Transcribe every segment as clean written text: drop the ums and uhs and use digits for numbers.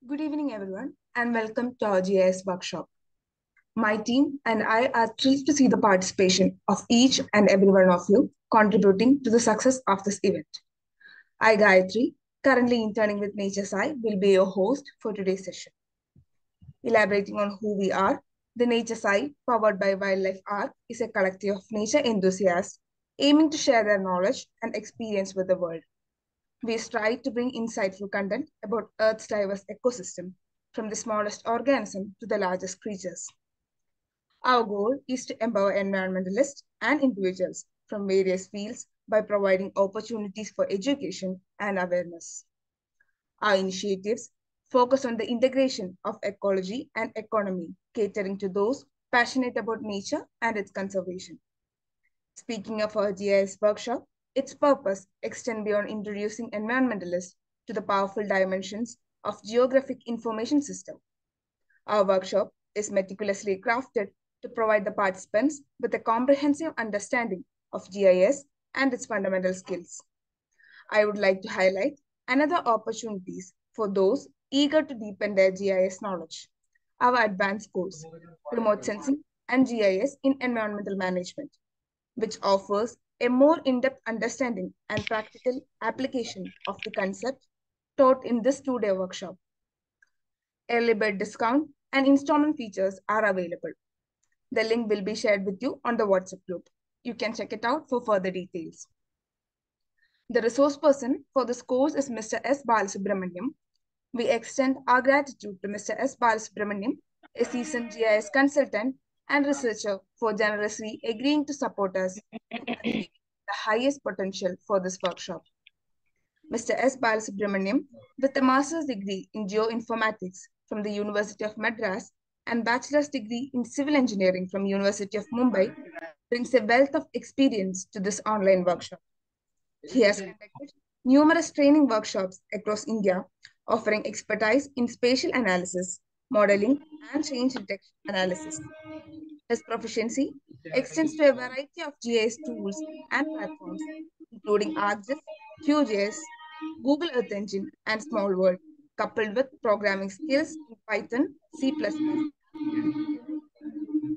Good evening, everyone, and welcome to our GIS Workshop. My team and I are thrilled to see the participation of each and every one of you contributing to the success of this event. I, Gayatri, currently interning with Nature Sci, will be your host for today's session. Elaborating on who we are, the Nature Sci, powered by Wildlife Arc, is a collective of nature enthusiasts aiming to share their knowledge and experience with the world. We strive to bring insightful content about Earth's diverse ecosystem, from the smallest organism to the largest creatures. Our goal is to empower environmentalists and individuals from various fields by providing opportunities for education and awareness. Our initiatives focus on the integration of ecology and economy, catering to those passionate about nature and its conservation. Speaking of our GIS workshop, its purpose extends beyond introducing environmentalists to the powerful dimensions of geographic information system. Our workshop is meticulously crafted to provide the participants with a comprehensive understanding of GIS and its fundamental skills. I would like to highlight another opportunities for those eager to deepen their GIS knowledge. Our advanced course, Remote Sensing and GIS in Environmental Management, which offers a more in-depth understanding and practical application of the concept taught in this two-day workshop. Early bird discount and installment features are available. The link will be shared with you on the WhatsApp group. You can check it out for further details. The resource person for this course is Mr. S. Balasubramaniam. We extend our gratitude to Mr. S. Balasubramaniam, a seasoned GIS consultant and researcher, for generously agreeing to support us in achieving the highest potential for this workshop. Mr. S. Balasubramaniam, with a master's degree in geoinformatics from the University of Madras and bachelor's degree in civil engineering from University of Mumbai, brings a wealth of experience to this online workshop. He has conducted numerous training workshops across India, offering expertise in spatial analysis, modeling, and change detection analysis. His proficiency extends to a variety of GIS tools and platforms, including ArcGIS, QGIS, Google Earth Engine, and Small World, coupled with programming skills in Python, C++, and VBA.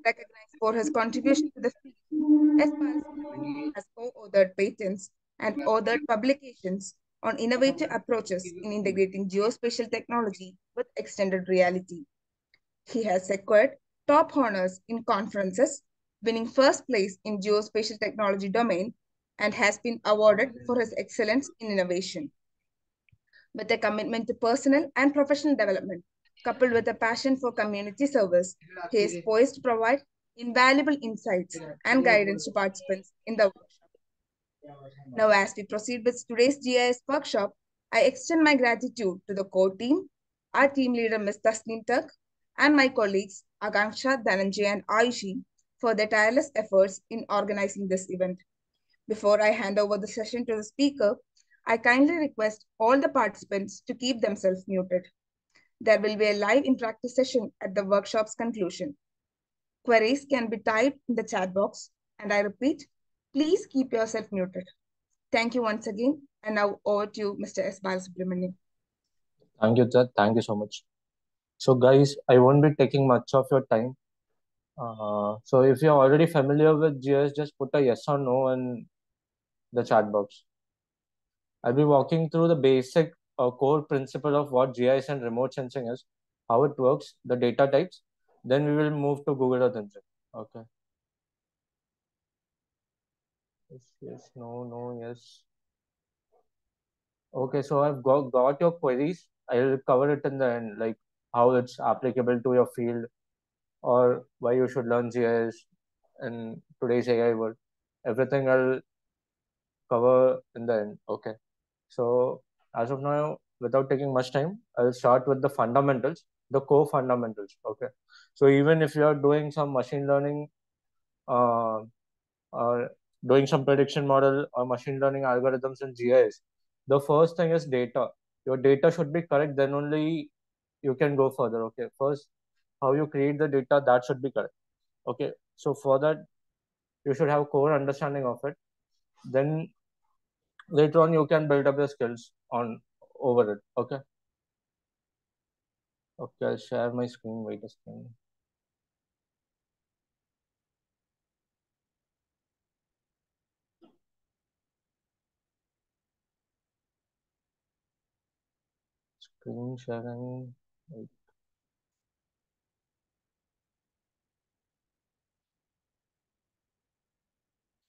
Recognized for his contribution to the field, S. Balasubramanian has co-authored patents and authored publications on innovative approaches in integrating geospatial technology with extended reality. He has secured top honors in conferences, winning first place in geospatial technology domain, and has been awarded for his excellence in innovation. With a commitment to personal and professional development, coupled with a passion for community service, he is poised to provide invaluable insights and guidance to participants in the workshop. Now, as we proceed with today's GIS workshop, I extend my gratitude to the core team, our team leader, Ms. Tasneem Turk, and my colleagues, Akanksha, Dhananjay, and Ayushi, for their tireless efforts in organizing this event. Before I hand over the session to the speaker, I kindly request all the participants to keep themselves muted. There will be a live interactive session at the workshop's conclusion. Queries can be typed in the chat box, and I repeat, please keep yourself muted. Thank you once again, and now over to you, Mr. S. Balasubramanian. Thank you, sir. Thank you so much. So, guys, I won't be taking much of your time. So, if you're already familiar with GIS, just put a yes or no in the chat box. I'll be walking through the basic core principle of what GIS and remote sensing is, how it works, the data types. Then we will move to Google Earth Engine. Okay. Yes, no, no, yes. Okay, so I've got your queries. I'll cover it in the end, like how it's applicable to your field or why you should learn GIS in today's AI world. Everything I'll cover in the end. Okay. So as of now, without taking much time, I'll start with the fundamentals, the core fundamentals. Okay. So even if you are doing some machine learning, uh, or doing some prediction model or machine learning algorithms in GIS, the first thing is data. Your data should be correct, then only you can go further. Okay. First, how you create the data, that should be correct. Okay. So for that, you should have core understanding of it. Then later on, you can build up your skills on over it. Okay. I'll share my screen. Wait a second. Screen sharing. Wait.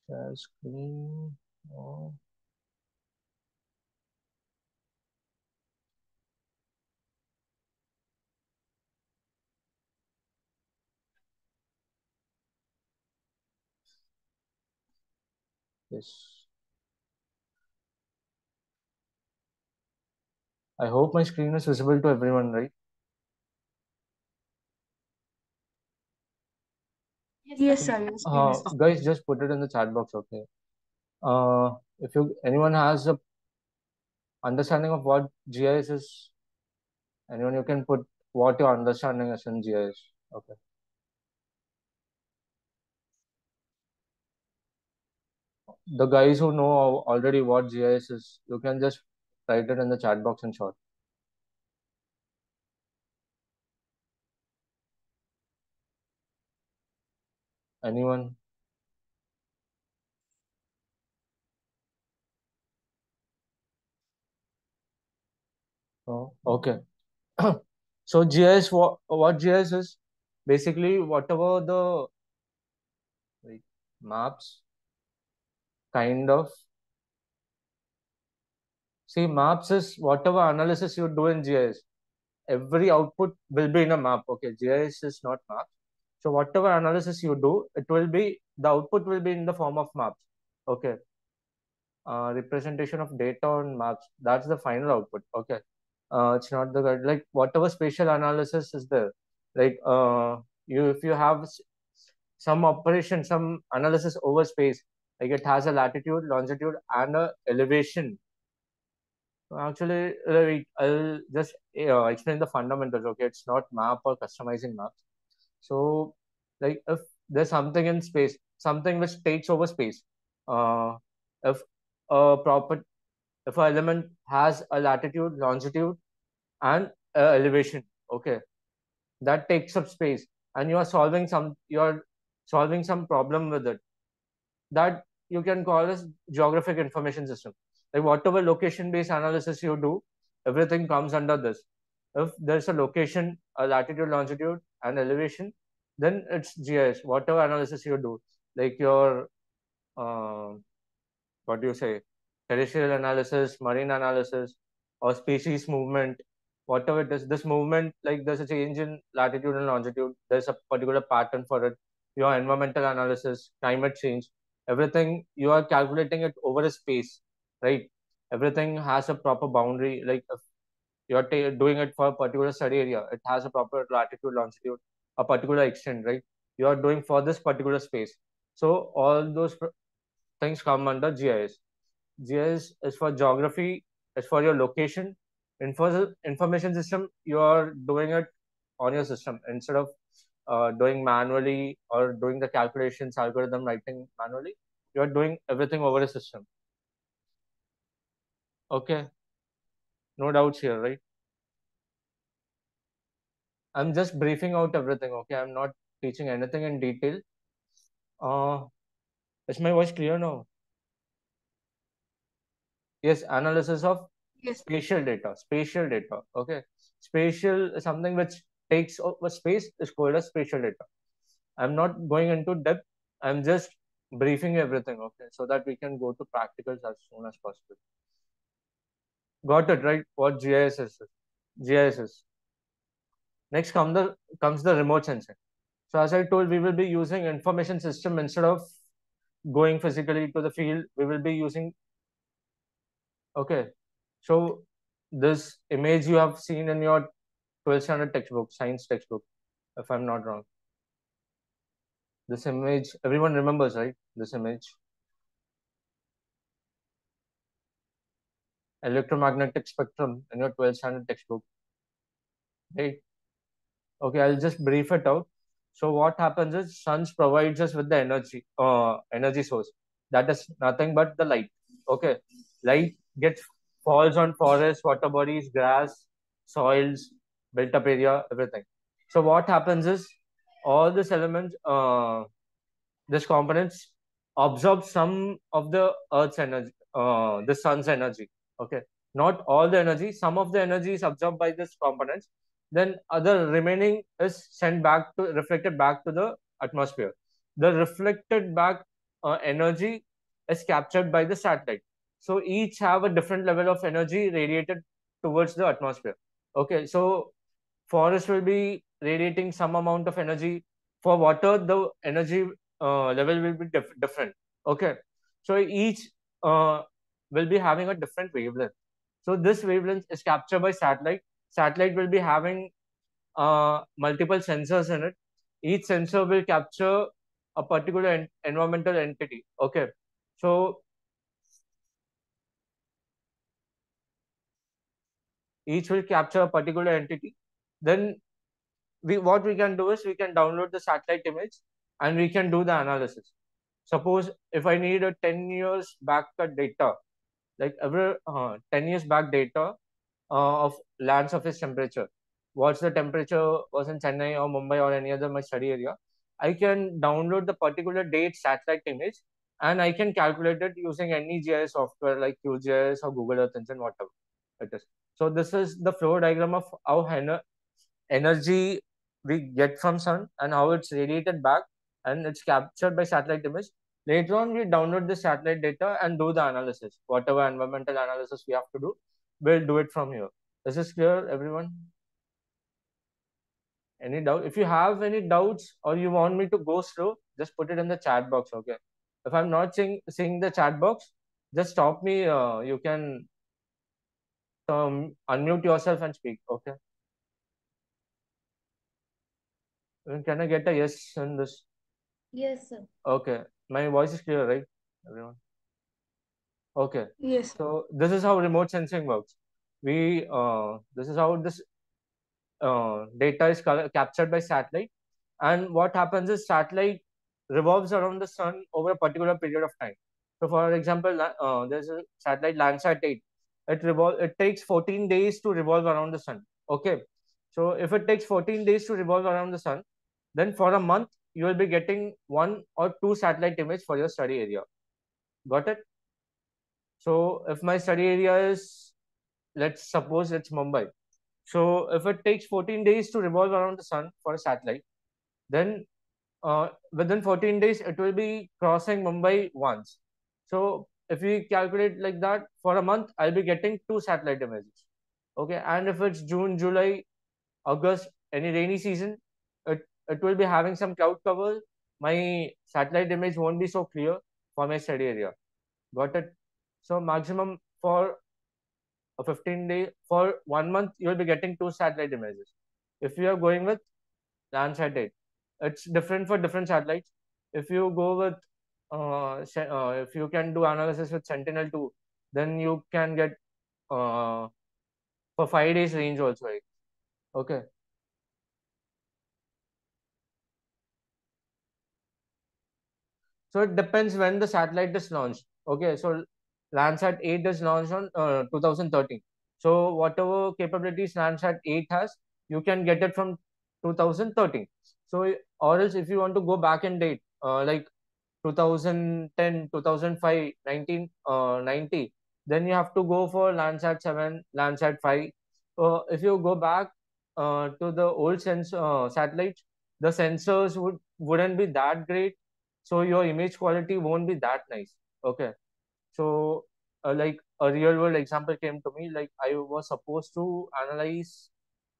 Share screen. Oh. Yes. I hope my screen is visible to everyone, right? Yes, sir, your screen is visible. Guys, just put it in the chat box, okay? If anyone has a understanding of what GIS is, anyone you can put what your understanding is in GIS. Okay. The guys who know already what GIS is, you can just write it in the chat box in short. Anyone? Oh, okay. So GIS, what GIS is? Basically, whatever the like, maps, kind of. See, maps is whatever analysis you do in GIS. Every output will be in a map. Okay, GIS is not map. So whatever analysis you do, it will be the output will be in the form of maps. Okay, representation of data on maps. That's the final output. Okay, it's not the like whatever spatial analysis is there. Like you if you have some operation, some analysis over space, like it has a latitude, longitude, and a elevation. Actually, I'll just explain the fundamentals. Okay, it's not map or customizing maps. So, like if there's something in space, something which takes over space, uh, if a proper if an element has a latitude, longitude, and elevation, okay, that takes up space, and you're solving some problem with it. That you can call as geographic information system. Like whatever location based analysis you do, everything comes under this. If there's a location, a latitude, longitude, and elevation, then it's GIS. Whatever analysis you do, like your uh, what do you say, terrestrial analysis, marine analysis, or species movement, whatever it is, this movement, like there's a change in latitude and longitude, there's a particular pattern for it. Your environmental analysis, climate change, everything you are calculating it over a space, right? Everything has a proper boundary. Like if you're doing it for a particular study area, it has a proper latitude, longitude, a particular extent, right? You are doing for this particular space. So all those things come under GIS. GIS is for geography, is for your location. Information system, you are doing it on your system instead of doing manually or doing the calculations, algorithm writing manually. You are doing everything over a system. Okay, no doubts here, right? I'm just briefing out everything. Okay, I'm not teaching anything in detail. Uh, is my voice clear now? Yes, analysis of Yes. spatial data. Spatial data. Okay, spatial is something which takes over space is called as spatial data. I'm not going into depth. I'm just briefing everything. Okay, so that we can go to practicals as soon as possible. Got it right? What GIS is? GIS is. Next comes the remote sensing. So as I told, we will be using information system instead of going physically to the field. We will be using. Okay, so this image you have seen in your 12th standard textbook, science textbook, if I'm not wrong. This image, everyone remembers, right? This image, electromagnetic spectrum in your 12th standard textbook, right? Okay, I'll just brief it out. So what happens is suns provides us with the energy source. That is nothing but the light. Okay, light gets falls on forests, water bodies, grass, soils. built up area, everything. So what happens is all these elements, these components absorb some of the Earth's energy, the sun's energy. Okay, not all the energy. Some of the energy is absorbed by these components. Then other remaining is sent back to reflected back to the atmosphere. The reflected back energy is captured by the satellite. So each have a different level of energy radiated towards the atmosphere. Okay, so forest will be radiating some amount of energy. For water, the energy level will be different. Okay, so each uh, will be having a different wavelength. So this wavelength is captured by satellite. Satellite will be having multiple sensors in it. Each sensor will capture a particular environmental entity. Okay, so each will capture a particular entity. Then we what we can do is we can download the satellite image and we can do the analysis. Suppose if I need a 10 years back data, like every 10 years back data of land surface temperature, what's the temperature was in Chennai or Mumbai or any other my study area, I can download the particular date satellite image and I can calculate it using any GIS software like QGIS or Google Earth Engine, whatever it is. So this is the flow diagram of how energy we get from sun and how it's radiated back and it's captured by satellite image. Later on, we download the satellite data and do the analysis. Whatever environmental analysis we have to do, we'll do it from here. This is clear, everyone? Any doubt? If you have any doubts or you want me to go slow, just put it in the chat box, okay? If I'm not seeing the chat box, just stop me. You can unmute yourself and speak, okay? Can I get a yes in this? Yes, sir. Okay. My voice is clear, right, everyone? Okay. Yes. So this is how remote sensing works. This is how this data is captured by satellite. And what happens is satellite revolves around the sun over a particular period of time. So, for example, there's a satellite Landsat 8. It takes 14 days to revolve around the sun. Okay. So, if it takes 14 days to revolve around the sun, then for a month you will be getting one or two satellite image for your study area. Got it? So, if my study area is, let's suppose it's Mumbai. So, if it takes 14 days to revolve around the sun for a satellite, then within 14 days it will be crossing Mumbai once. So if we calculate like that for a month, I'll be getting two satellite images. Okay, and if it's June, July, August, any rainy season, it will be having some cloud cover. My satellite image won't be so clear for my study area. Got it? So maximum for a 15-day for 1 month, you'll be getting two satellite images. If you are going with Landsat 8, it's different for different satellites. If you go with if you can do analysis with Sentinel 2, then you can get for 5 days range also, right? Okay. So it depends when the satellite is launched. Okay, so Landsat 8 is launched on 2013. So whatever capabilities Landsat 8 has, you can get it from 2013. So or else if you want to go back in date, like 2010, 2005, 1990, then you have to go for Landsat 7, Landsat 5. If you go back to the old satellites, the sensors wouldn't be that great, so your image quality won't be that nice. Okay, so like a real world example came to me. Like I was supposed to analyze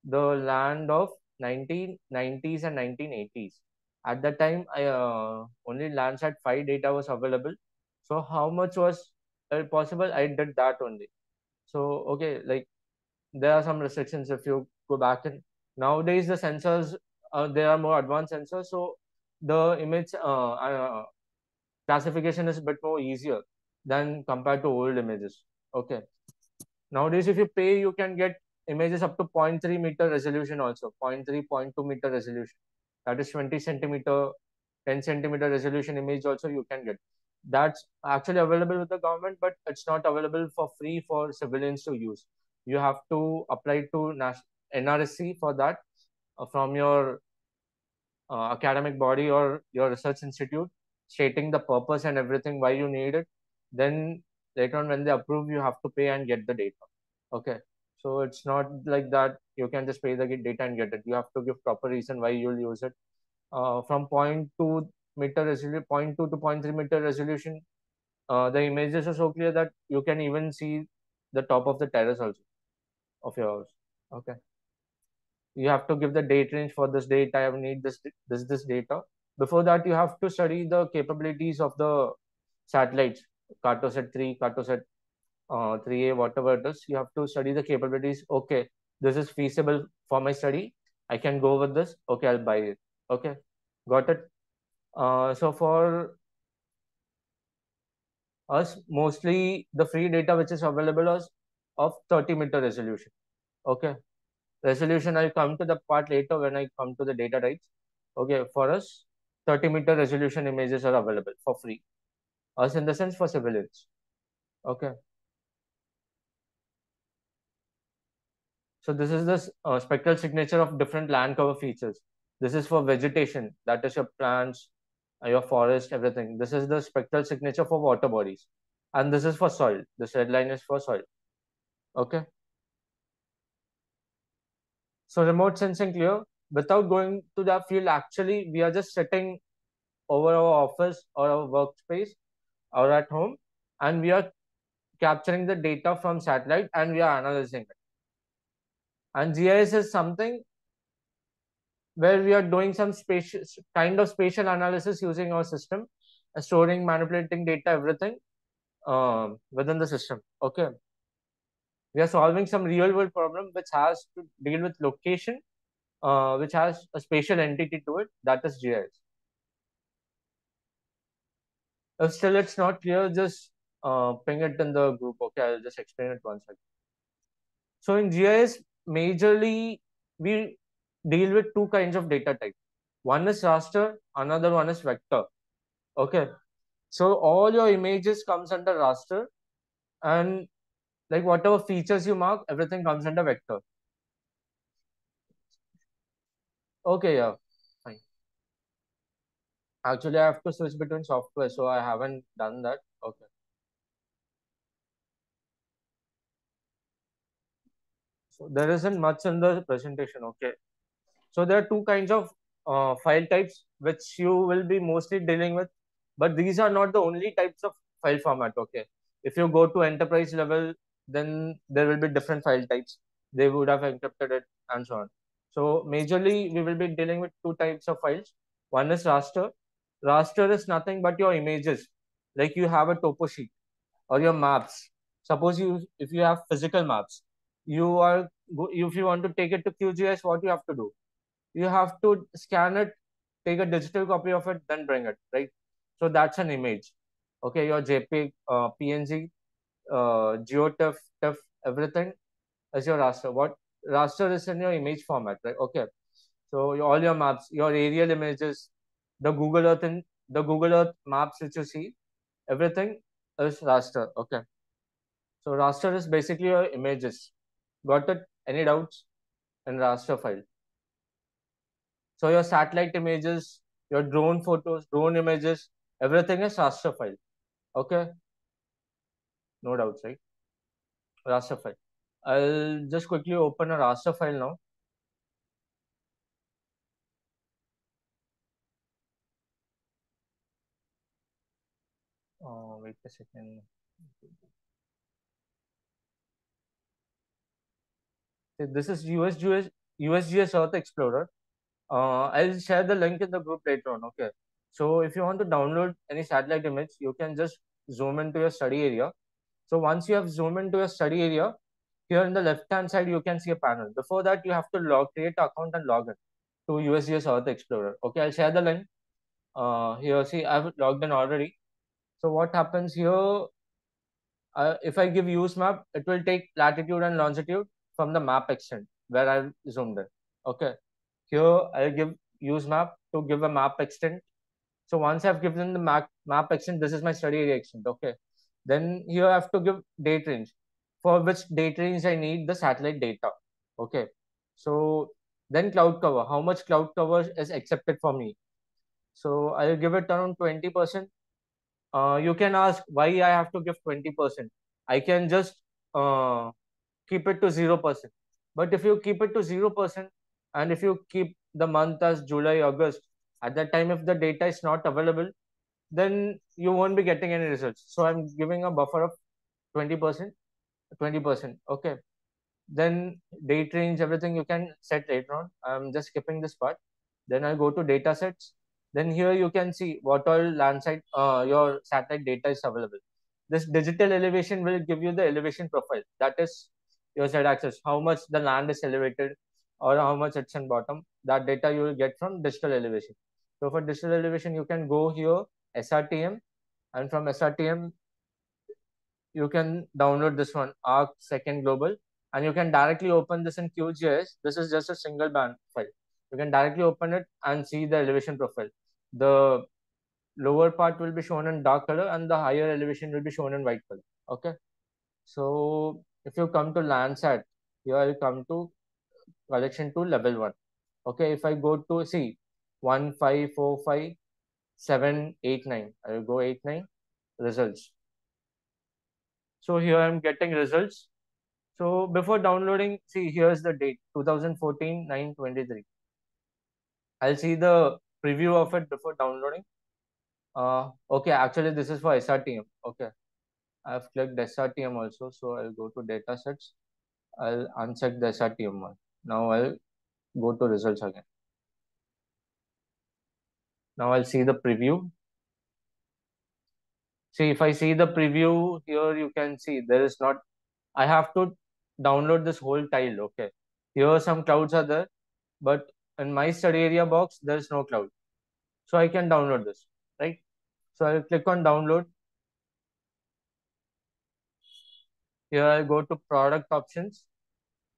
the land of 1990s and 1980s. At that time, I only Landsat 5 data was available. So how much was possible? I did that only. So okay, like there are some restrictions if you go back in. Nowadays the sensors, there are more advanced sensors, so the image classification is a bit more easier than compared to old images. Okay. Nowadays, if you pay, you can get images up to 0.3 meter resolution also, 0.3, 0.2 meter resolution. That is 20 centimeter, 10 centimeter resolution image also you can get. That's actually available with the government, but it's not available for free for civilians to use. You have to apply to NRSC for that from your academic body or your research institute, stating the purpose and everything why you need it. Then later on, when they approve, you have to pay and get the data. Okay, so it's not like that you can just pay the data and get it. You have to give proper reason why you'll use it. From 0.2 meter resolution, 0.2 to 0.3 meter resolution, the images are so clear that you can even see the top of the terrace also of your house. Okay, you have to give the date range for this date. I need this data. Before that, you have to study the capabilities of the satellites, Cartosat 3, Cartosat 3A, whatever it is. You have to study the capabilities. Okay, this is feasible for my study. I can go with this. Okay, I'll buy it. Okay, got it. So for us, mostly the free data which is available is of 30-meter resolution. Okay, resolution, I'll come to the part later when I come to the data rights. Okay, for us, 30-meter resolution images are available for free. Us in the sense for civilians. Okay. So this is the spectral signature of different land cover features. This is for vegetation, that is your plants, your forest, everything. This is the spectral signature for water bodies. And this is for soil. This red line is for soil. Okay. So remote sensing clear. Without going to that field, actually, we are just sitting over our office or our workspace or at home, and we are capturing the data from satellite and we are analyzing it. And GIS is something where we are doing some spatial kind of spatial analysis using our system, storing, manipulating data, everything within the system. Okay, we are solving some real world problem which has to deal with location, which has a spatial entity to it. That is GIS. If still it's not clear, just ping it in the group. Okay, I'll just explain it once again. So in GIS, majorly we deal with two kinds of data type. One is raster, another one is vector. Okay. So all your images comes under raster, and like whatever features you mark, everything comes under vector. Okay, yeah. Fine. Actually, I have to switch between software, so I haven't done that. Okay. So there isn't much in the presentation. Okay. So there are two kinds of file types which you will be mostly dealing with, but these are not the only types of file format. Okay, if you go to enterprise level, then there will be different file types. They would have encrypted it and so on. So majorly we will be dealing with two types of files. One is raster. Raster is nothing but your images. Like you have a topo sheet or your maps. Suppose if you have physical maps, if you want to take it to QGIS, what you have to do? You have to scan it, take a digital copy of it, then bring it, right? So that's an image. Okay, your JPEG, PNG, GeoTIFF, TIFF, everything is your raster. What raster is in your image format, right? Okay. So all your maps, your aerial images, the Google Earth maps which you see, everything is raster. Okay. So raster is basically your images. Got it? Any doubts in raster file? So your satellite images, your drone photos, drone images, everything is raster file. Okay, no doubts, right? Raster file. I'll just quickly open a raster file now. Wait a second. So this is USGS Earth Explorer. I'll share the link in the group later on. Okay. So if you want to download any satellite image, you can just zoom into your study area. So once you have zoomed into your study area, here in the left-hand side, you can see a panel. Before that, you have to create an account and log in to USGS Earth Explorer. Okay, I'll share the link. Here, see, I've logged in already. So what happens here, if I give use map, it will take latitude and longitude from the map extent where I've zoomed in. Okay, here I'll give use map to give a map extent. So once I've given the map extent, this is my study area extent. Okay, then here I have to give date range, for which date range I need the satellite data. Okay, So then cloud cover, how much cloud cover is accepted for me? So I'll give it around 20%. You can ask why I have to give 20%. I can just keep it to 0%. But if you keep it to 0%, and if you keep the month as July, August, at that time, if the data is not available, then you won't be getting any results. So I'm giving a buffer of 20%, 20%. Okay. Then date range, everything you can set later on. I'm just skipping this part. Then I'll go to data sets. Then here you can see what all Landsat, your satellite data is available. This digital elevation will give you the elevation profile. That is your site access, how much the land is elevated or how much it's in bottom. That data you will get from digital elevation. So for digital elevation, you can go here, SRTM, and from SRTM, you can download this one, Arc Second Global, and you can directly open this in QGIS. This is just a single band file. You can directly open it and see the elevation profile. The lower part will be shown in dark color and the higher elevation will be shown in white color. Okay. So if you come to Landsat, here I'll come to collection to level 1. Okay. If I go to see 1, 5, 4, 5, 7, 8, 9, I will go 8, 9 results. So here I'm getting results. So before downloading, see here's the date 2014 9/23. I'll see the preview of it before downloading. Okay, actually this is for SRTM. Okay, I've clicked SRTM also, so I'll go to datasets. I'll uncheck the SRTM one. Now I'll go to results again. Now I'll see the preview. See, if I see the preview here, you can see there is not. I have to download this whole tile. Okay, here some clouds are there, but in my study area box there is no cloud, so I can download this, right? So I'll click on download. Here I'll go to product options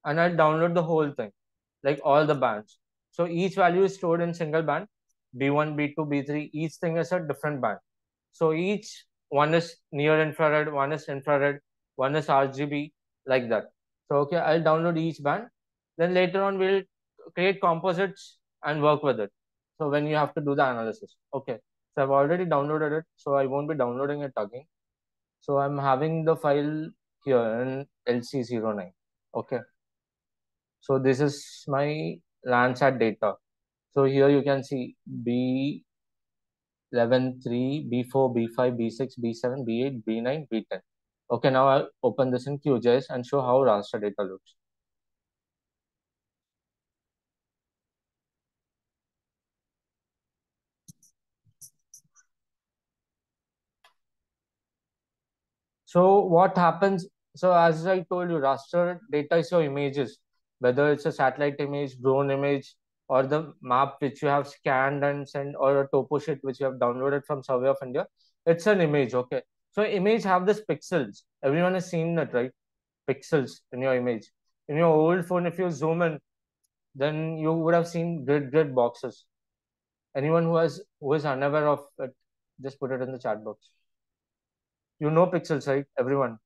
and I'll download the whole thing, like all the bands. So each value is stored in single band, B1, B2, B3. Each thing is a different band. So each one is near infrared, one is infrared, one is RGB, like that. So okay, I'll download each band. Then later on we'll create composites and work with it. So when you have to do the analysis. Okay. So I've already downloaded it, so I won't be downloading it again. So I'm having the file here in LC09. Okay. So this is my Landsat data. So here you can see B11, 3, B4, B5, B6, B7, B8, B9, B10. Okay, now I'll open this in QGIS and show how raster data looks. So what happens? So as I told you, raster data is your images, whether it's a satellite image, drone image, or the map which you have scanned and sent, or a topo sheet which you have downloaded from Survey of India. It's an image, okay. So image have this pixels. Everyone has seen that, right? Pixels in your image. In your old phone, if you zoom in, then you would have seen grid boxes. Anyone who is unaware of it, just put it in the chat box. You know pixels, right? Everyone.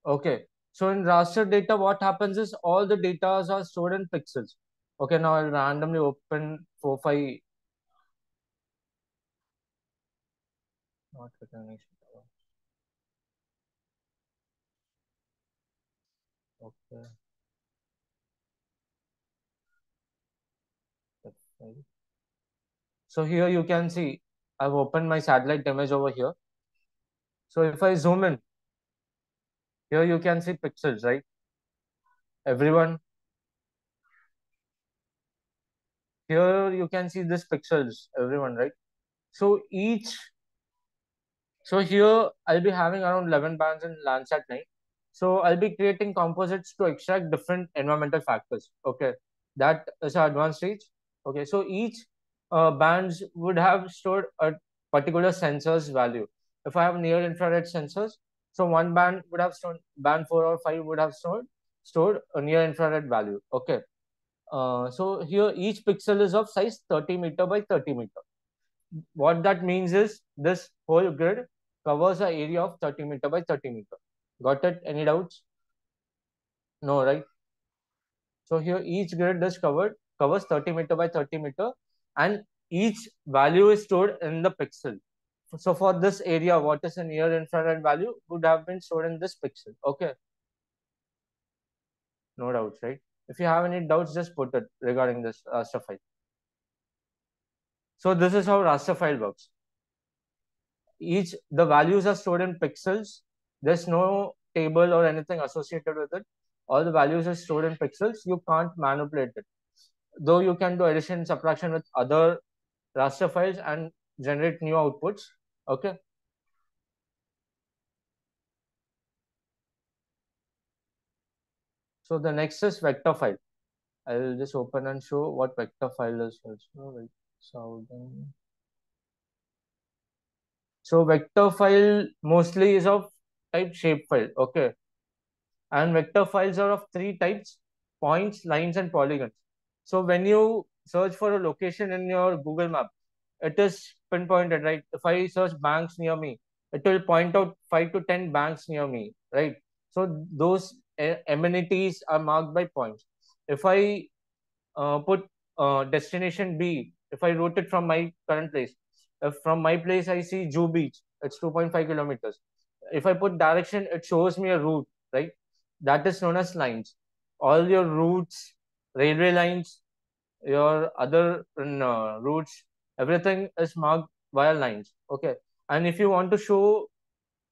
Okay. So in raster data, what happens is all the data are stored in pixels. Okay, now I'll randomly open 4, 5. Not recognition. Okay. So here you can see I've opened my satellite image over here. So if I zoom in, here you can see pixels, right? Everyone, here you can see this pixels, everyone, right? So so here I'll be having around 11 bands in Landsat 9. So I'll be creating composites to extract different environmental factors. Okay, that is our advanced stage. Okay, so each bands would have stored a particular sensor's value. If I have near infrared sensors, so one band would have stored, band 4 or 5 would have stored a near infrared value. Okay, so here each pixel is of size 30 meter by 30 meter. What that means is this whole grid covers an area of 30 meter by 30 meter. Got it? Any doubts? No, right? So here each grid is covers 30 meter by 30 meter, and each value is stored in the pixel. So for this area, what is a near infrared value would have been stored in this pixel. Okay, no doubts, right? If you have any doubts, just put it regarding this raster file. So this is how raster file works. The values are stored in pixels. There's no table or anything associated with it. All the values are stored in pixels. You can't manipulate it. Though you can do addition, subtraction with other raster files and generate new outputs. Okay. So the next is vector file. I'll just open and show what vector file is also. Right. So vector file mostly is of type shapefile. Okay. And vector files are of three types: points, lines, and polygons. So when you search for a location in your Google map, it is pinpointed, right? If I search banks near me, it will point out 5 to 10 banks near me, right? So those amenities are marked by points. If I put destination B, if I route it from my current place, if from my place I see Jew Beach, it's 2.5 kilometers. If I put direction, it shows me a route, right? That is known as lines. All your routes, railway lines, your other routes, everything is marked via lines. Okay. And if you want to show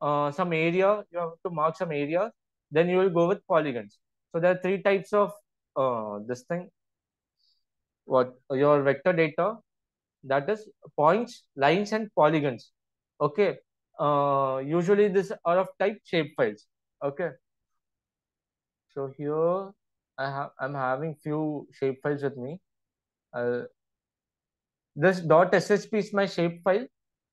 some area, you have to mark some area, then you will go with polygons. So there are three types of this thing, what your vector data, that is points, lines, and polygons. Okay. Usually this are of type shapefiles. Okay. So here I'm having few shapefiles with me. Uh, this .shp is my shapefile,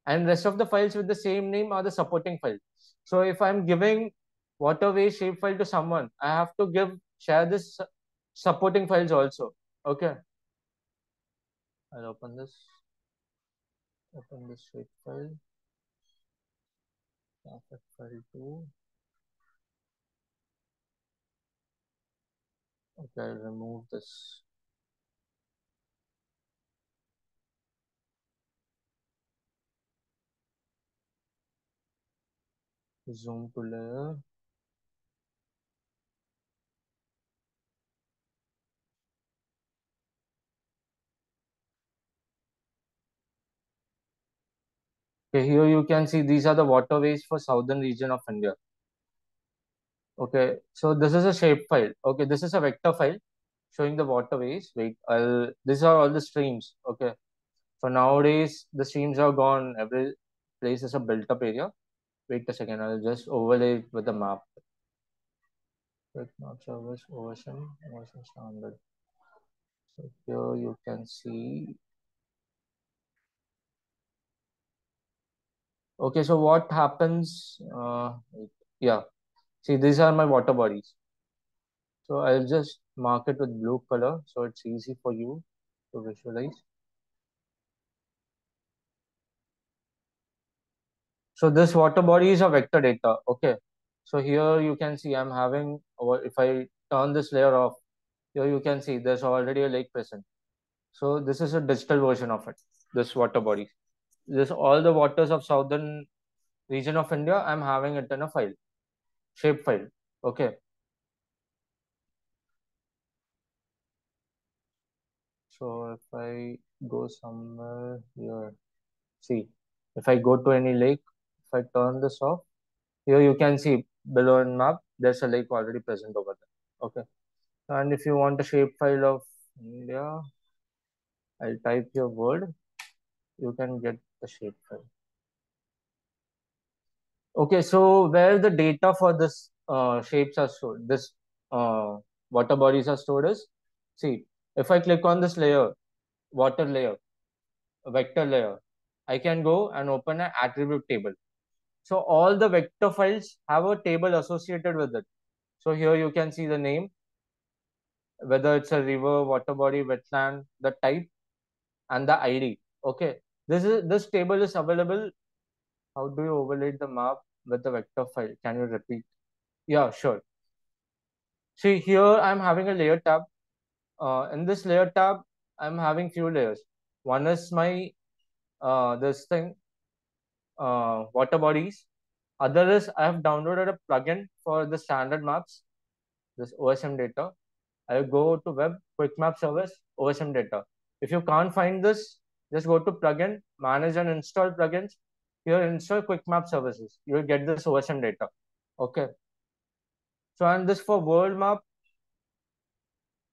and rest of the files with the same name are the supporting file. So if I'm giving waterway shapefile to someone, I have to share this supporting files also. Okay. I'll open this shapefile. Traffic file 2. Okay, I'll remove this. Zoom to layer. Okay, here you can see these are the waterways for southern region of India. Okay, so this is a shape file. Okay, this is a vector file showing the waterways. Wait, these are all the streams. Okay, so nowadays the streams are gone. Every place is a built up area. Wait a second, I'll just overlay it with the map. Quick map service, version standard. So here you can see. Okay, so what happens? Yeah, see, these are my water bodies. So I'll just mark it with blue color so it's easy for you to visualize. So this water body is a vector data. Okay. So here you can see I'm having, or if I turn this layer off, here you can see there's already a lake present. So this is a digital version of it, this water body. This all the waters of southern region of India, I'm having it in a file, shape file. Okay. So if I go somewhere here, see, if I go to any lake, if I turn this off, here you can see below in map, there's a lake already present over there. Okay. And if you want a shapefile of India, I'll type your word. You can get the shapefile. Okay, so where the data for this shapes are stored, this uh, water bodies are stored is, see, if I click on this layer, water layer, vector layer, I can go and open an attribute table. So all the vector files have a table associated with it. So here you can see the name, whether it's a river, water body, wetland, the type, and the ID. Okay. This table is available. How do you overlay the map with the vector file? Can you repeat? Yeah, sure. See here, I'm having a layer tab. In this layer tab, I'm having few layers. One is my this thing, water bodies. Other is I have downloaded a plugin for the standard maps, this OSM data. I go to web, quick map service, OSM data. If you can't find this, just go to plugin, manage and install plugins. Here, install quick map services. You will get this OSM data. Okay. So, and this for world map,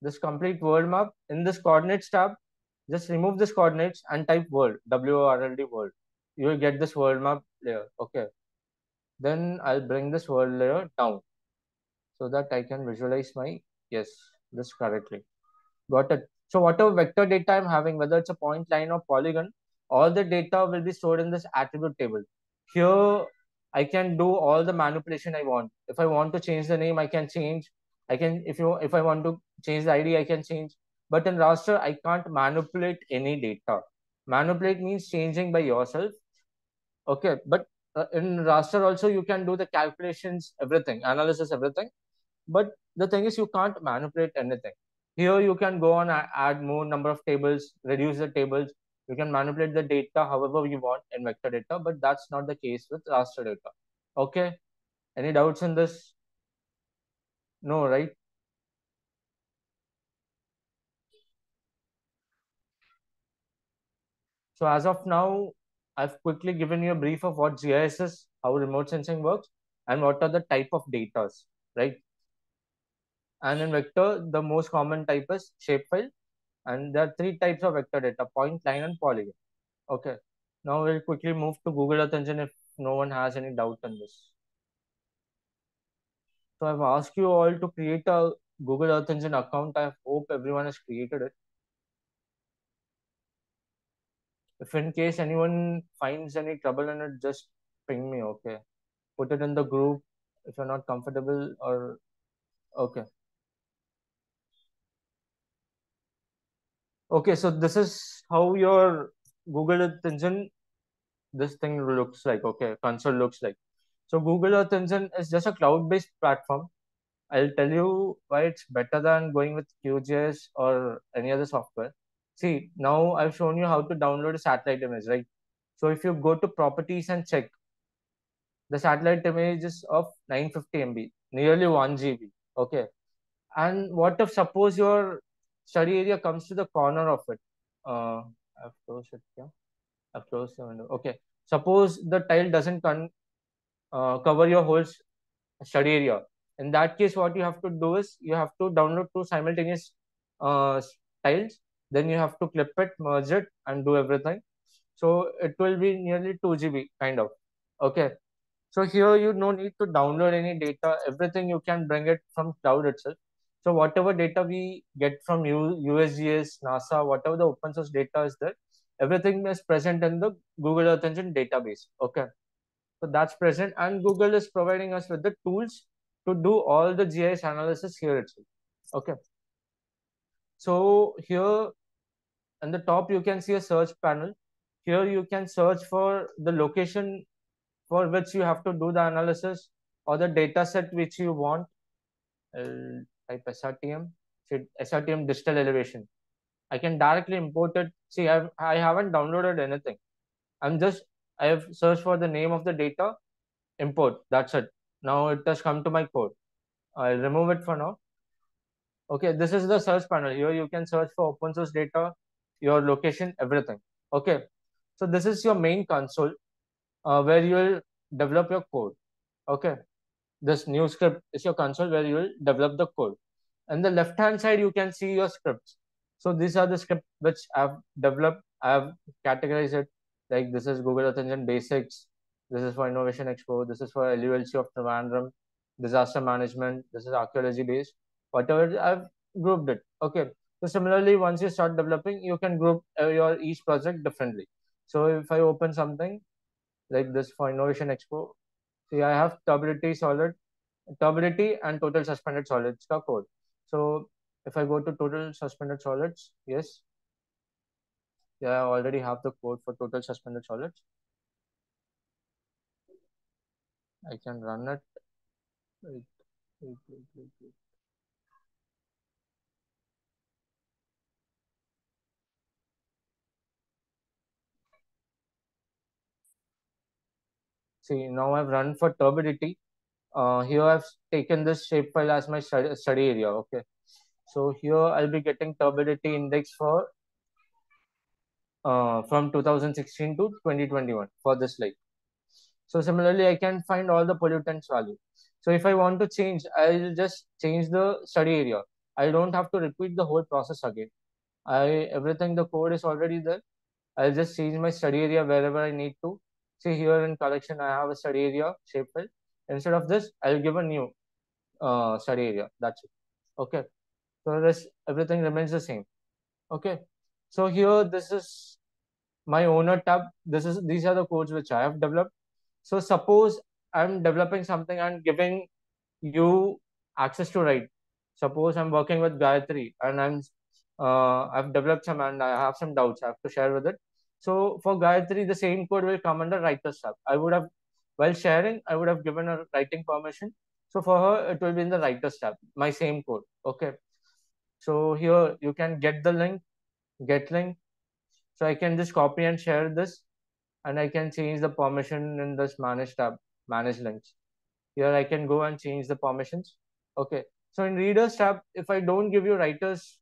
this complete world map. In this coordinates tab, just remove this coordinates and type world, WORLD world. You will get this world map layer. Okay. Then I'll bring this world layer down so that I can visualize my, yes, this correctly. Got it. So whatever vector data I'm having, whether it's a point, line, or polygon, all the data will be stored in this attribute table. Here, I can do all the manipulation I want. If I want to change the name, I can change. I can, if I want to change the ID, I can change. But in raster, I can't manipulate any data. Manipulate means changing by yourself. Okay, but in raster also you can do the calculations, everything, analysis, everything. But the thing is, you can't manipulate anything. Here you can go on add more number of tables, reduce the tables. You can manipulate the data however you want in vector data, but that's not the case with raster data. Okay, any doubts in this? No, right? So as of now, I've quickly given you a brief of what GIS is, how remote sensing works, and what are the type of datas, right? And in vector, the most common type is shapefile, and there are three types of vector data: point, line, and polygon. Okay. Now we'll quickly move to Google Earth Engine if no one has any doubt on this. So I've asked you all to create a Google Earth Engine account. I hope everyone has created it. If in case anyone finds any trouble in it, just ping me, okay? Put it in the group if you're not comfortable or okay. Okay, so this is how your Google Earth Engine, this thing looks like, okay, console looks like. So Google Earth Engine is just a cloud-based platform. I'll tell you why it's better than going with QGIS or any other software. See, now I've shown you how to download a satellite image, right? So if you go to properties and check, the satellite image is of 950 MB, nearly 1 GB. Okay. And what if suppose your study area comes to the corner of it? I've closed it, yeah. I've closed the window. Okay. Suppose the tile doesn't cover your whole study area. In that case, what you have to do is you have to download two simultaneous uh, tiles. Then you have to clip it, merge it, and do everything. So it will be nearly 2 GB kind of. Okay. So here you no need to download any data. Everything you can bring it from cloud itself. So whatever data we get from USGS, NASA, whatever the open source data is there, everything is present in the Google Earth Engine database. Okay. So that's present, and Google is providing us with the tools to do all the GIS analysis here itself. Okay. So here in the top, you can see a search panel. Here you can search for the location for which you have to do the analysis or the data set which you want. Type SRTM, SRTM digital elevation. I can directly import it. See, I haven't downloaded anything. I have searched for the name of the data, import. That's it. Now it has come to my code. I'll remove it for now. Okay, this is the search panel. Here you can search for open source data, your location, everything. Okay, so this is your main console where you will develop your code. Okay, this new script is your console where you will develop the code. And the left hand side, you can see your scripts. So these are the scripts which I've developed. I've categorized it like this is Google Earth Engine basics. This is for Innovation Expo. This is for LULC of Trivandrum, disaster management. This is archaeology based. Whatever I've grouped it. Okay. So similarly, once you start developing, you can group your each project differently. So if I open something like this for Innovation Expo, see I have turbidity solid, turbidity and total suspended solids का code. So if I go to total suspended solids, yes, Yeah, I already have the code for total suspended solids. I can run it. Wait, wait. See, now I've run for turbidity. Here I've taken this shapefile as my study area. Okay. So here I'll be getting turbidity index for from 2016 to 2021 for this lake. So similarly, I can find all the pollutants value. So if I want to change, I'll just change the study area. I don't have to repeat the whole process again. Everything, the code is already there. I'll just change my study area wherever I need to. See here in collection, I have a study area shapefile. Instead of this, I'll give a new study area. That's it. Okay. So this everything remains the same. Okay. So here, this is my owner tab. These are the codes which I have developed. So suppose I'm developing something and giving you access to write. Suppose I'm working with Gayatri and I've developed some and I have some doubts I have to share with it. So for Gayatri, the same code will come under writer's tab. I would have, while sharing, I would have given her writing permission. So for her, it will be in the writer's tab, my same code. Okay. So here you can get the link, get link. So I can just copy and share this, and I can change the permission in this manage tab, manage links. Here I can go and change the permissions. Okay. So in readers tab, if I don't give you writers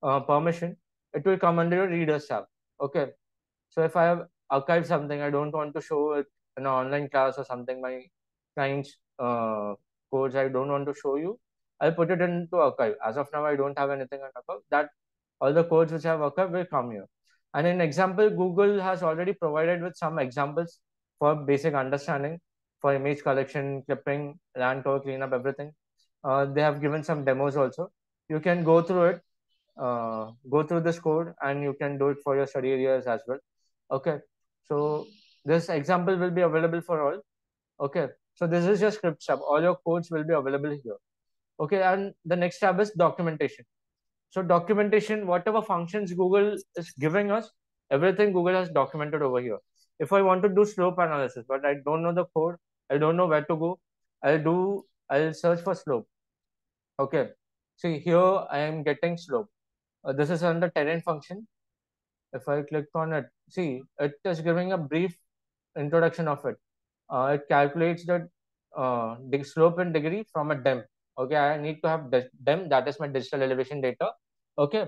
permission, it will come under your readers tab. Okay. So if I have archived something, I don't want to show it in an online class or something, my client's codes I don't want to show you, I'll put it into archive. As of now, I don't have anything on archive. That all the codes which I have archived will come here. And in example, Google has already provided with some examples for basic understanding for image collection, clipping, land cover cleanup, everything. They have given some demos also. You can go through this code and you can do it for your study areas as well. Okay. So this example will be available for all. Okay. So this is your script tab. All your codes will be available here. Okay. And the next tab is documentation. So documentation, whatever functions Google is giving us, everything Google has documented over here. If I want to do slope analysis, but I don't know the code, I don't know where to go, I'll search for slope. Okay. See here I am getting slope. This is under terrain function. If I click on it, see, it is giving a brief introduction of it. It calculates the slope in degree from a DEM. Okay, I need to have DEM, that is my digital elevation data. Okay,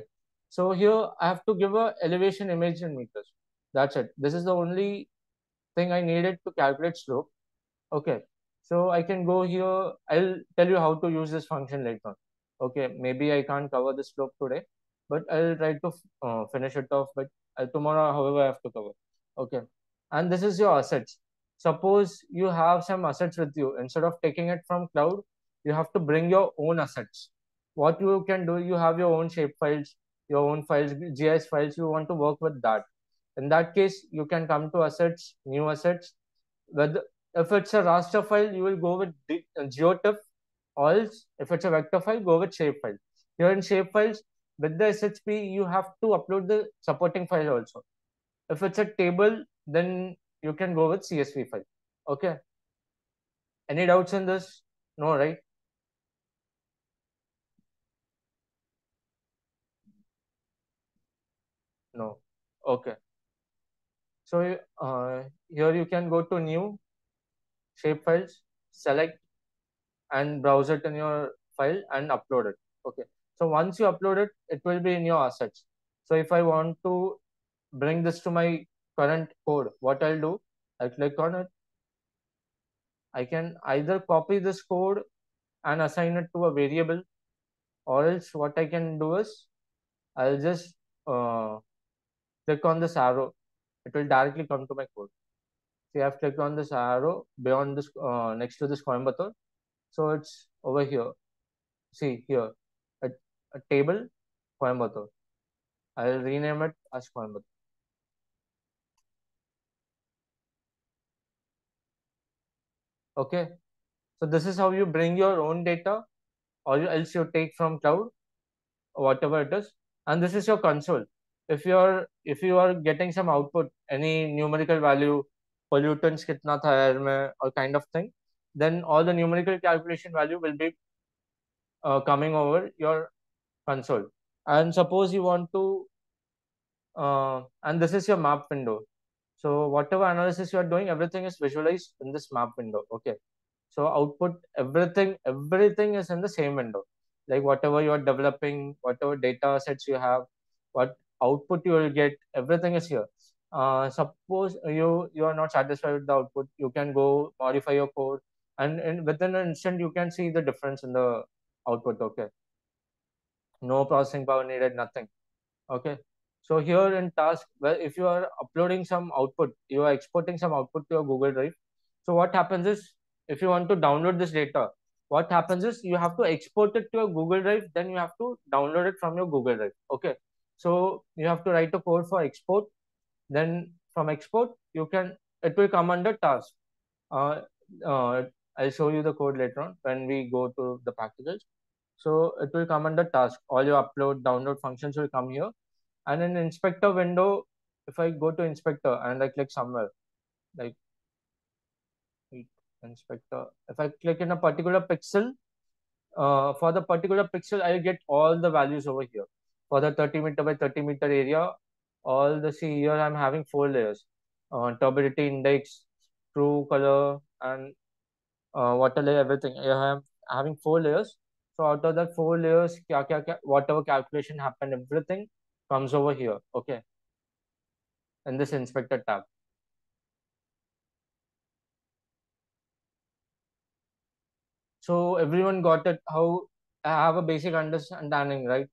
so here I have to give a elevation image in meters. That's it. This is the only thing I needed to calculate slope. Okay, so I can go here. I'll tell you how to use this function later on. Okay, maybe I can't cover the slope today, but I'll try to finish it off. But tomorrow, however, I have to cover. Okay, and this is your assets. Suppose you have some assets with you. Instead of taking it from cloud, you have to bring your own assets. What you can do, you have your own shape files, your own files, GIS files. You want to work with that. In that case, you can come to assets, new assets. Whether if it's a raster file, you will go with geotiff, or else if it's a vector file, go with shapefile. Here in shapefiles, with the SHP, you have to upload the supporting file also. If it's a table, then you can go with CSV file. Okay. Any doubts in this? No, right? No. Okay. So here you can go to new shapefiles, select and browse it in your file and upload it. Okay. So once you upload it, it will be in your assets. So if I want to bring this to my current code, what I'll do, I'll click on it. I can either copy this code and assign it to a variable, or else what I can do is I'll just uh, click on this arrow. It will directly come to my code. See, I've clicked on this arrow beyond this, next to this Coimbatore. So it's over here. See here, a, a table Coimbatore. I'll rename it as Coimbatore. Okay. So this is how you bring your own data, or else you take from cloud, or whatever it is. And this is your console. if you are getting some output, any numerical value, pollutants kitna tha air mein or kind of thing, then all the numerical calculation value will be coming over your console. And suppose you want to and this is your map window. So whatever analysis you are doing, everything is visualized in this map window. Okay. So output, everything is in the same window. Like whatever you are developing, whatever data sets you have, what output you will get, everything is here. Suppose you are not satisfied with the output, you can go modify your code, and within an instant you can see the difference in the output. Okay. No processing power needed, nothing. Okay. So here in task, well, if you are uploading some output, you are exporting some output to your Google Drive. So what happens is, if you want to download this data, what happens is you have to export it to your Google Drive, then you have to download it from your Google Drive. Okay. So you have to write a code for export. Then from export, it will come under task. Uh, uh, I'll show you the code later on when we go to the packages. So it will come under task. All your upload, download functions will come here. And in inspector window, if I go to inspector and I click somewhere, like inspector, if I click in a particular pixel, for the particular pixel, I'll get all the values over here. For the 30 meter by 30 meter area, all the see here I'm having 4 layers. Turbidity index, true color, and water layer, everything. I'm having 4 layers. So out of that 4 layers, whatever calculation happened, everything comes over here. Okay. In this inspector tab. So everyone got it. How I have a basic understanding, right?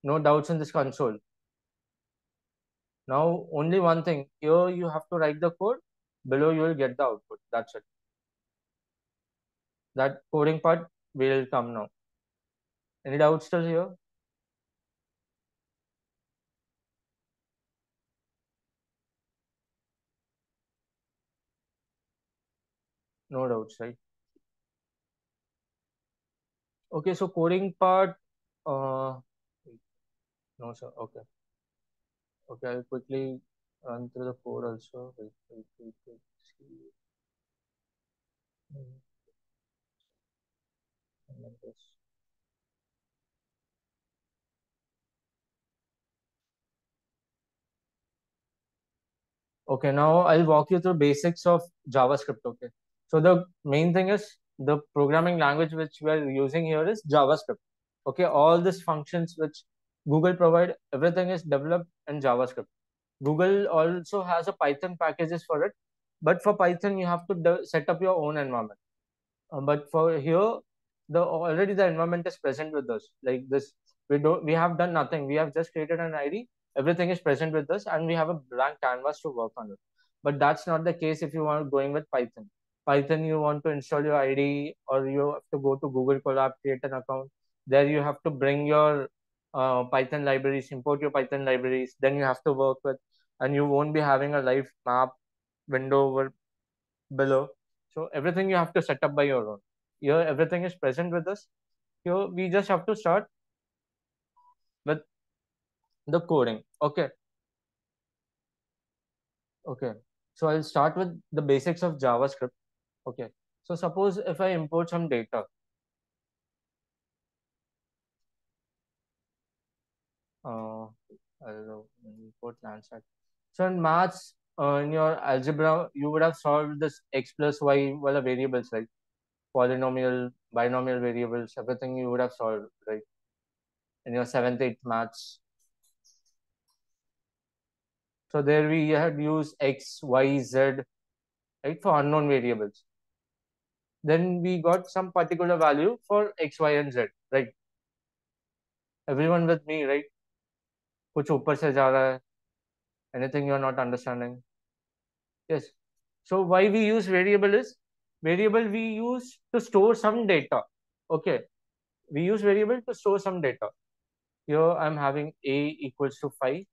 No doubts in this console. Now only one thing. Here you have to write the code. Below you will get the output. That's it. That coding part will come now. Any doubts still here? No doubts, right? Okay, so coding part. Uh, no, sir. Okay. Okay, I'll quickly run through the code also. Wait. See. And then this. Okay, now I'll walk you through basics of JavaScript. Okay, so the main thing is the programming language which we are using here is JavaScript. Okay, all these functions which Google provide, everything is developed in JavaScript. Google also has a Python packages for it, but for Python you have to set up your own environment. But for here, the environment is present with us. Like this, we have done nothing. We have just created an ID. Everything is present with us, and we have a blank canvas to work on it. But that's not the case if you want going with Python. Python, you want to install your ID, or you have to go to Google Colab, create an account. There you have to bring your Python libraries, import your Python libraries. Then you have to work with, and you won't be having a live map window over below. So everything you have to set up by your own. Here, everything is present with us. Here, we just have to start with the coding. Okay. Okay. So I'll start with the basics of JavaScript. Okay. So suppose if I import some data, uh, I'll import Landsat. So in maths, in your algebra, you would have solved this x plus y, well, variables, right? Polynomial, binomial variables, everything you would have solved, right? In your seventh, eighth maths. So there we had used x, y, z, right, for unknown variables. Then we got some particular value for x, y, and z, right? Everyone with me, right? कुछ ऊपर से जा रहा है. Anything you're not understanding? Yes. So why we use variable we use to store some data. Okay. We use variable to store some data. Here I'm having a equals to 5.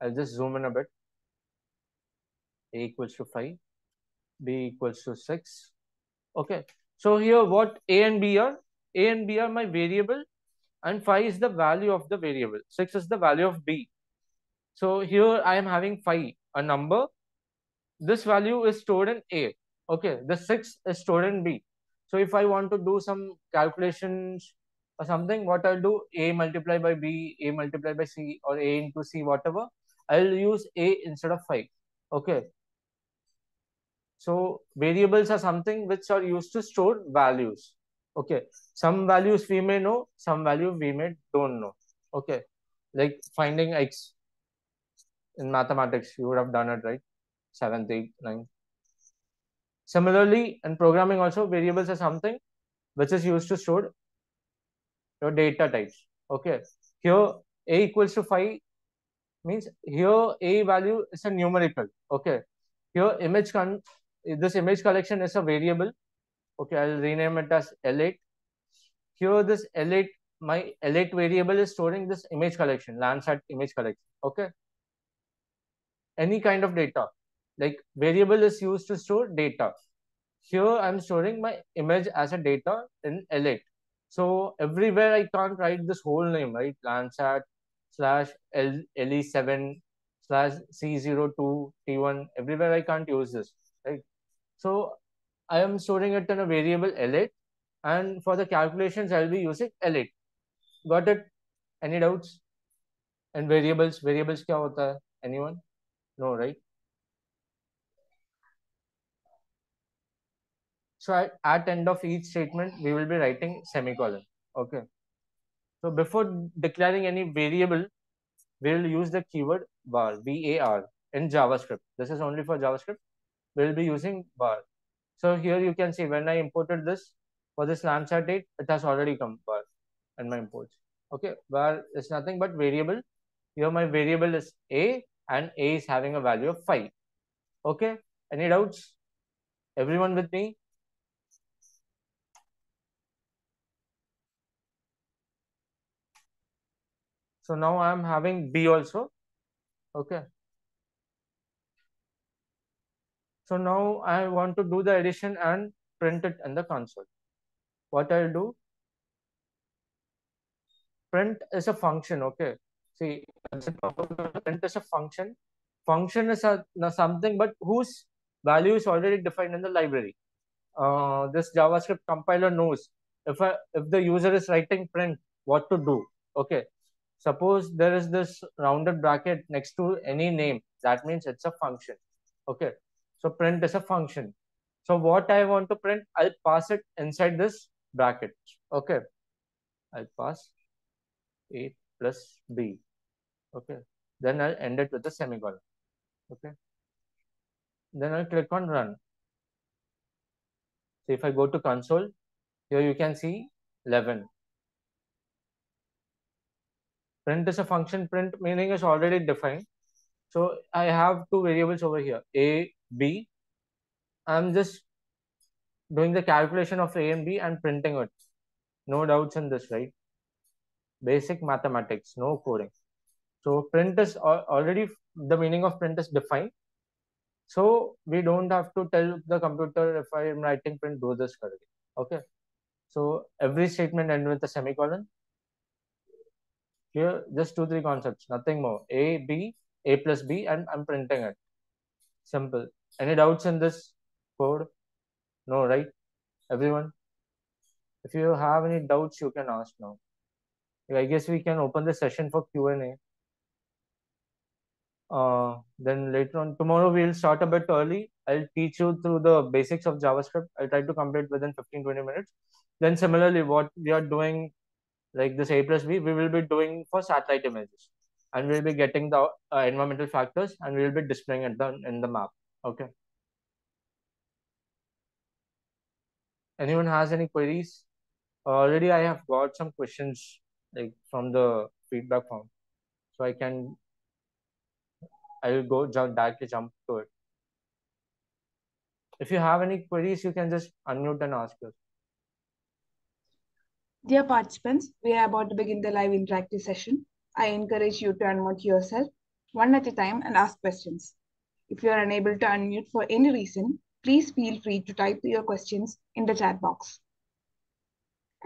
I'll just zoom in a bit. A equals to 5. B equals to 6. Okay. So here what A and B are? A and B are my variable, and 5 is the value of the variable. 6 is the value of B. So here I am having 5, a number. This value is stored in A. Okay, the 6 is stored in B. So if I want to do some calculations or something, what I'll do, A multiplied by B, A multiplied by C, or A into C, whatever, I'll use A instead of 5. Okay. So variables are something which are used to store values. Okay. Some values we may know, some value we may don't know. Okay. Like finding X in mathematics, you would have done it, right? 7th, 8th, 9th. Similarly, in programming also, variables are something which is used to store your data types. Okay. Here A equals to 5 means here A value is a numerical. Okay. Here this image collection is a variable. Okay, I'll rename it as L8. Here this L8, my L8 variable is storing this image collection, Landsat image collection. Okay. Any kind of data. Like variable is used to store data. Here I'm storing my image as a data in L8. So everywhere I can't write this whole name, right? Landsat slash LE7 slash C02 T1. Everywhere I can't use this, right? So I am storing it in a variable L8, and for the calculations I'll be using L8. Got it? Any doubts? And variables क्या होता है? Anyone? No, right? So at end of each statement, we will be writing semicolon. Okay. So before declaring any variable, we will use the keyword var, var in JavaScript. This is only for JavaScript. We will be using var. So here you can see when I imported this for this Landsat date, it has already come var in my imports. Okay, var is nothing but variable. Here my variable is a, and a is having a value of 5. Okay, any doubts? Everyone with me? So now I am having b also. Okay. So now I want to do the addition and print it in the console. What I'll do, print is a function. Okay. See, print is a function. Function is something, but whose value is already defined in the library. This JavaScript compiler knows if the user is writing print, what to do. Okay. Suppose there is this rounded bracket next to any name. That means it's a function. Okay. So print is a function. So what I want to print, I'll pass it inside this bracket. Okay. I'll pass A plus B. Okay. Then I'll end it with a semicolon. Okay. Then I'll click on run. So if I go to console, here you can see 11. Print is a function. Print meaning is already defined. So I have two variables over here, A, B. I'm just doing the calculation of A and B and printing it. No doubts in this, right? Basic mathematics, no coding. So print is already, the meaning of print is defined. So we don't have to tell the computer if I am writing print, do this correctly. Okay. So every statement ends with a semicolon. Here, just 2-3 concepts, nothing more. A, B, A plus B, and I'm printing it. Simple. Any doubts in this code? No, right? Everyone? If you have any doubts, you can ask now. I guess we can open the session for Q&A. Then later on, tomorrow we'll start a bit early. I'll teach you through the basics of JavaScript. I'll try to complete within 15-20 minutes. Then similarly, what we are doing, like this A plus B, we will be doing for satellite images. And we'll be getting the environmental factors, and we'll be displaying it in the map. Okay. Anyone has any queries? Already I have got some questions like from the feedback form. So I will directly jump to it. If you have any queries, you can just unmute and ask us. Dear participants, we are about to begin the live interactive session. I encourage you to unmute yourself one at a time and ask questions. If you are unable to unmute for any reason, please feel free to type your questions in the chat box.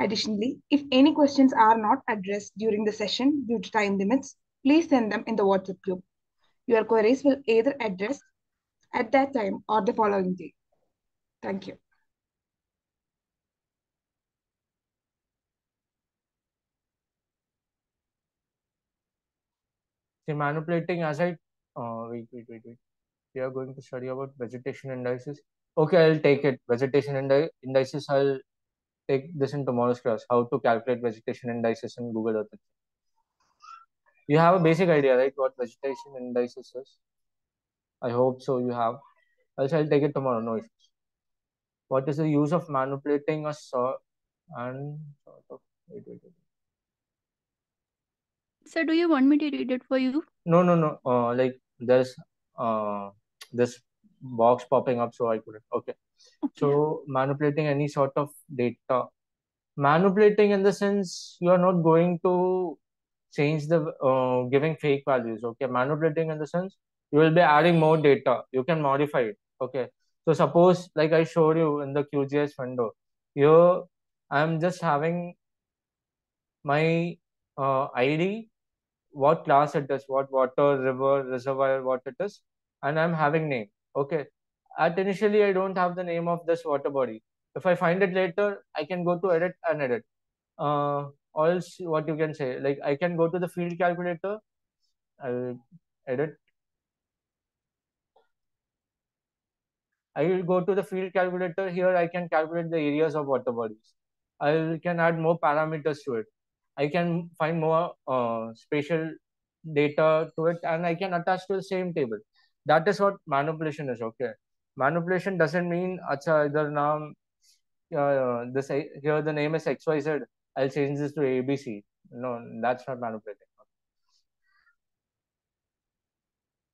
Additionally, if any questions are not addressed during the session due to time limits, please send them in the WhatsApp group. Your queries will either address at that time or the following day. Thank you. See, manipulating as I wait. We are going to study about vegetation indices. Okay, I'll take it. Vegetation indices. I'll take this in tomorrow's class. How to calculate vegetation indices in Google Earth. You have a basic idea, right? What vegetation indices is? I hope so. You have. Else, I'll take it tomorrow. No issues. What is the use of manipulating a sort and sort of wait. Sir, do you want me to read it for you? No. Like there's uh this box popping up, so I couldn't. Okay. Okay. So manipulating any sort of data. Manipulating in the sense you are not going to change the giving fake values. Okay. Manipulating in the sense you will be adding more data. You can modify it. Okay. So suppose like I showed you in the QGIS window, here I'm just having my ID, what class it is, what water, river, reservoir, what it is, and I'm having name. Okay. At initially, I don't have the name of this water body. If I find it later, I can go to edit and edit. Or else, what you can say, like I can go to the field calculator, I'll edit. I will go to the field calculator. Here, I can calculate the areas of water bodies. I can add more parameters to it. I can find more spatial data to it, and I can attach to the same table. That is what manipulation is. Okay, manipulation doesn't mean acha either naam here the name is XYZ. I'll change this to ABC. No, that's not manipulating.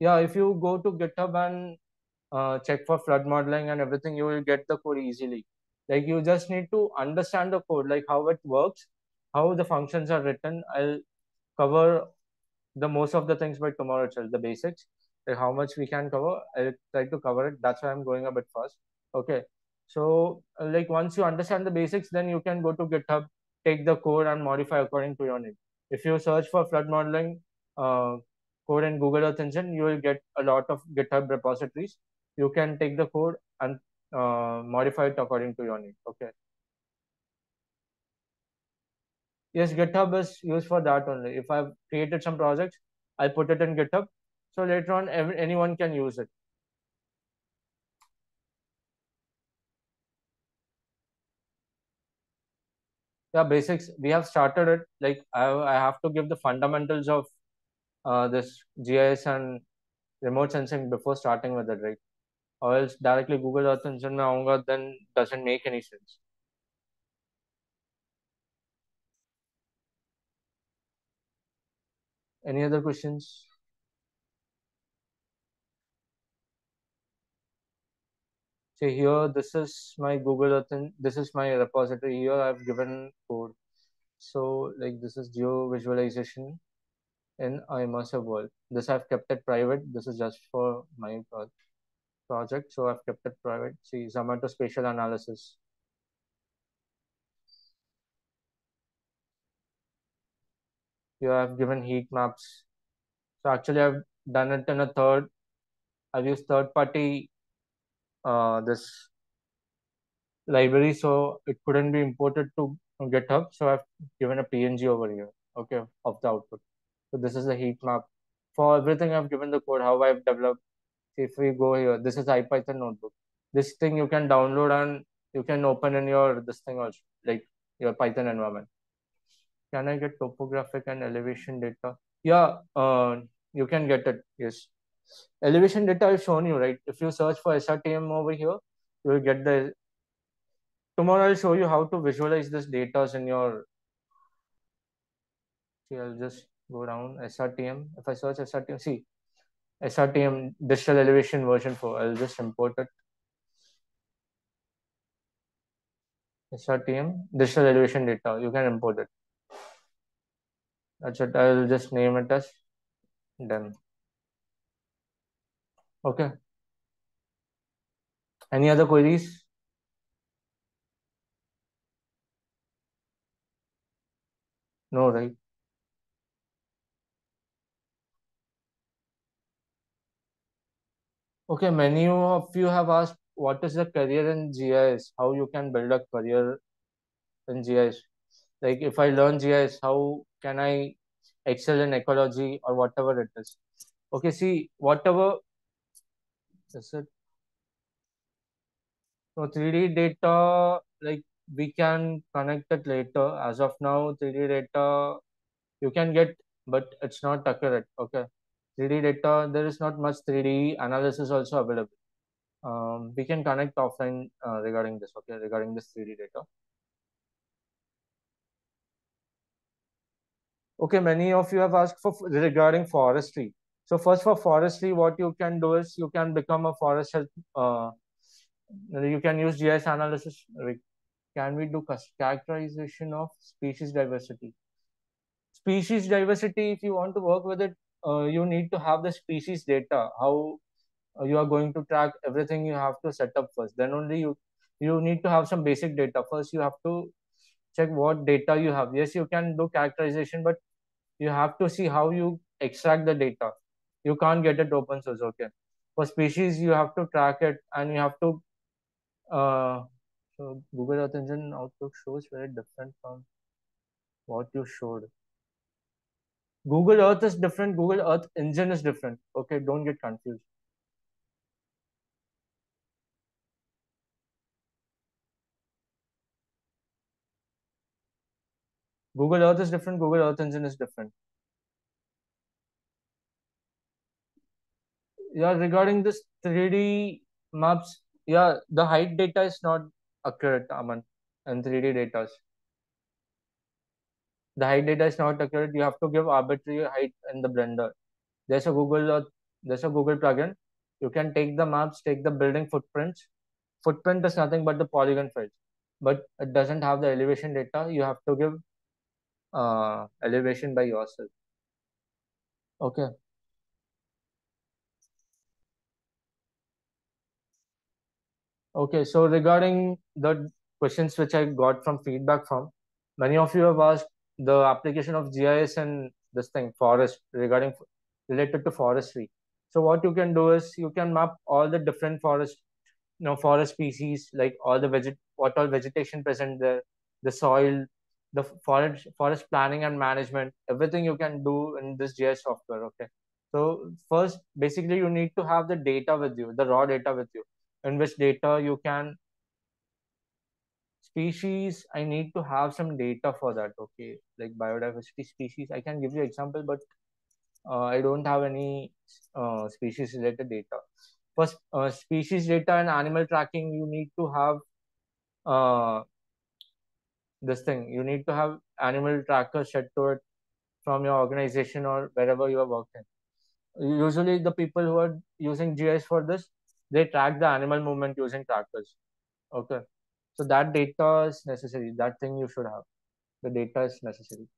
Yeah, if you go to GitHub and check for flood modeling and everything, you will get the code easily. Like you just need to understand the code, like how it works, how the functions are written. I'll cover the most of the things by tomorrow itself, the basics, like how much we can cover. I'll try to cover it. That's why I'm going a bit fast. Okay. So like once you understand the basics, then you can go to GitHub, take the code and modify according to your need. If you search for flood modeling uh, code in Google Earth Engine, you will get a lot of GitHub repositories. You can take the code and modify it according to your need. Okay. Yes, GitHub is used for that only. If I've created some projects, I put it in GitHub. So later on, anyone can use it. Yeah, basics. We have started it. Like I have to give the fundamentals of this GIS and remote sensing before starting with it, right? Or else directly Google Earth Engine में आऊँगा, then doesn't make any sense. Any other questions? See here, this is my Google Earth and this is my repository. Here I've given code. So like this is geo visualization in immersive world. This I've kept it private. This is just for my project, so I've kept it private. See, Zomato spatial analysis. Here I've given heat maps. So actually, I've done it in a third. I've used third party this library, so it couldn't be imported to GitHub. So I've given a PNG over here. Okay, of the output. So this is the heat map. For everything, I've given the code how I've developed. If we go here, this is IPython notebook. This thing you can download and you can open in your this thing also, like your Python environment. Can I get topographic and elevation data? Yeah, you can get it. Yes, elevation data I've shown you, right? If you search for SRTM over here, you will get the. Tomorrow I'll show you how to visualize this data in your. See, I'll just go down SRTM. If I search SRTM, see SRTM digital elevation version 4. I'll just import it. SRTM digital elevation data. You can import it. That's it. I'll just name it as done. Okay. Any other queries? No, right? Okay, many of you have asked what is the career in GIS, how you can build a career in GIS. Like if I learn GIS, how can I excel in ecology or whatever it is? Okay, see, whatever is it? So 3D data, like we can connect it later. As of now, 3D data you can get, but it's not accurate. Okay, 3D data, there is not much 3D analysis also available. We can connect offline regarding this. Okay, regarding this 3D data. Okay, many of you have asked for regarding forestry. So first, for forestry, what you can do is you can become a forest health. You can use GIS analysis. Can we do characterization of species diversity? Species diversity, if you want to work with it, you need to have the species data. How you are going to track everything, you have to set up first. Then only you need to have some basic data. First, you have to check what data you have. Yes, you can do characterization, but you have to see how you extract the data. You can't get it open source. Okay, for species you have to track it, and you have to so Google Earth Engine outlook shows very different from what you showed. Google Earth is different, Google Earth Engine is different. Okay, don't get confused. Google Earth is different, Google Earth Engine is different. Yeah, regarding this 3D maps, yeah, the height data is not accurate, Aman, and 3D data. The height data is not accurate. You have to give arbitrary height in the Blender. There's a there's a Google plugin. You can take the maps, take the building footprints. Footprint is nothing but the polygon files, but it doesn't have the elevation data. You have to give elevation by yourself. Okay. Okay. So regarding the questions which I got from feedback from, many of you have asked the application of GIS and this thing forest regarding related to forestry. So what you can do is you can map all the different forest, forest species, like all the what all vegetation present there, the soil, the forest planning and management, everything you can do in this GIS software. Okay, so first basically you need to have the data with you, the raw data with you, in which data you can species. I need to have some data for that. Okay, like biodiversity species, I can give you example, but I don't have any species related data. For species data and animal tracking, you need to have uh, this thing. You need to have animal trackers set to it from your organization or wherever you are working. Usually, the people who are using GIS for this, they track the animal movement using trackers. Okay, so that data is necessary. That thing you should have. The data is necessary.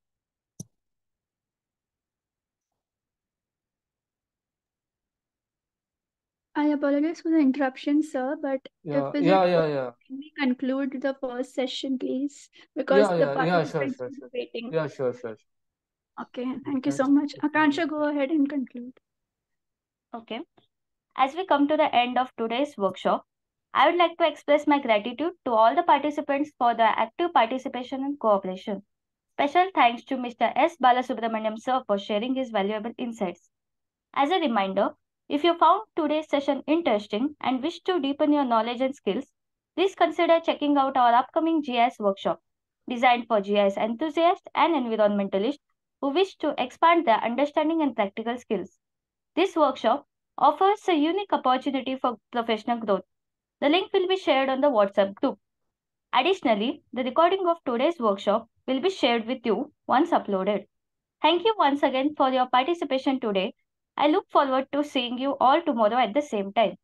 I apologize for the interruption, sir, but Yeah, is yeah, it yeah, okay yeah. if we conclude the first session, please? Because Yeah, the yeah, yeah, sure, participants sure, will be sure. waiting. Yeah, sure, sure. Okay, You thank you can, so much. you can Akansha, go ahead and conclude. Okay. As we come to the end of today's workshop, I would like to express my gratitude to all the participants for their active participation and cooperation. Special thanks to Mr. S. Bala Subramaniyam sir for sharing his valuable insights. As a reminder, if you found today's session interesting and wish to deepen your knowledge and skills, please consider checking out our upcoming GIS workshop, designed for GIS enthusiasts and environmentalists who wish to expand their understanding and practical skills. This workshop offers a unique opportunity for professional growth. The link will be shared on the WhatsApp group. Additionally, the recording of today's workshop will be shared with you once uploaded. Thank you once again for your participation today. I look forward to seeing you all tomorrow at the same time.